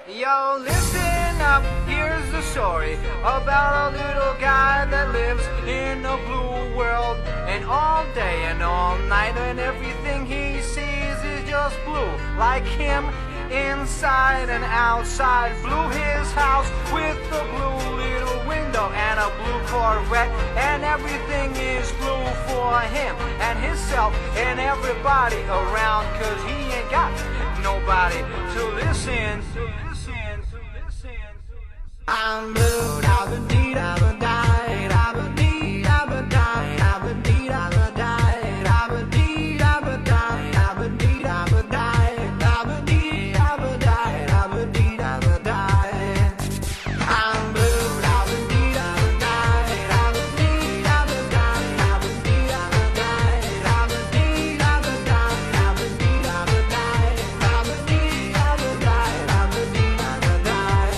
Yo, listen up, here's the story about a little guy that lives in a blue world. And all day and all night and everything he sees is just blue. Like him, inside and outside. Blue his house with a blue little window and a blue Corvette. And everything is blue for him and himself and everybody around. Cause he ain't got nobody to listen. I'm blue, I've been deed, I've been died, I've been deed, I've been died, I've been deed, I've been died, I've been deed, I've been died, I've been deed, I've been died, I've been deed, I've been died, I've been deed, I've been died. I'm blue, I've been deed, I've been died, I've been deed, I've been died, I've been deed, I've been died, I've been deed, I've been died, I've been deed, I've been died, I've been deed, I've been died, I've been deed, I've been died.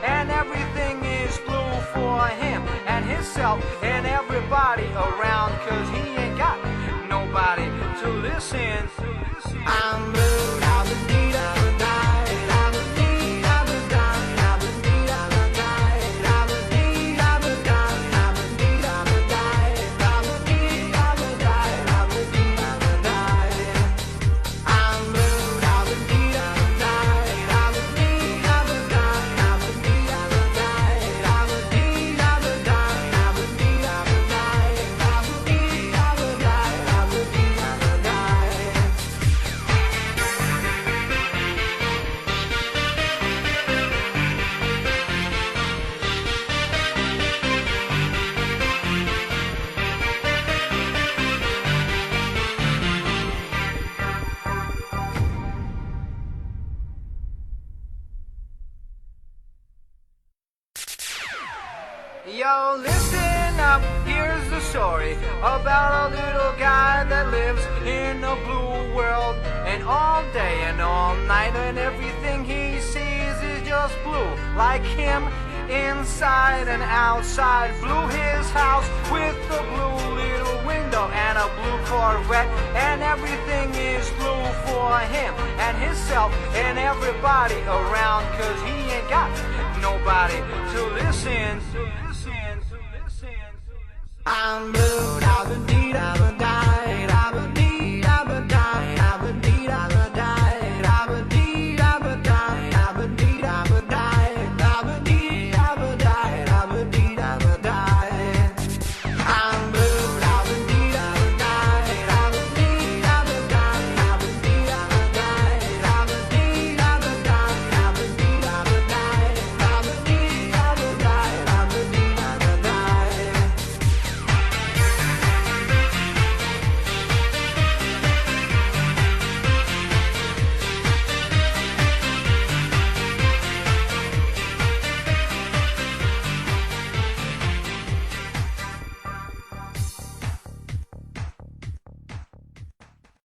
And everything is blue for him and himself and everybody around. Cause he ain't got nobody to listen. I'm blue, I've been deed, I've been died, I've been deed, I've been died, I've been deed, I've been died, I've been deed, I've been died, I've been deed, I've been died, I've been deed, I've been died, I've been deed, I've been died. I'm blue, I've been deed, I've been died, I've been deed, I've been died, I've been deed, I've been died, I've been deed, I've been died, I've been deed, I've been died, I've been deed, I've been died, I've been deed, I've been died. Yo, listen up, here's the story about a little guy that lives in a blue world. And all day and all night and everything he sees is just blue. Like him, inside and outside. Blue his house with a blue little window and a blue Corvette. And everything is blue for him and himself and everybody around. Cause he ain't got nobody to listen. I'm blue, I've been deed, I've been died.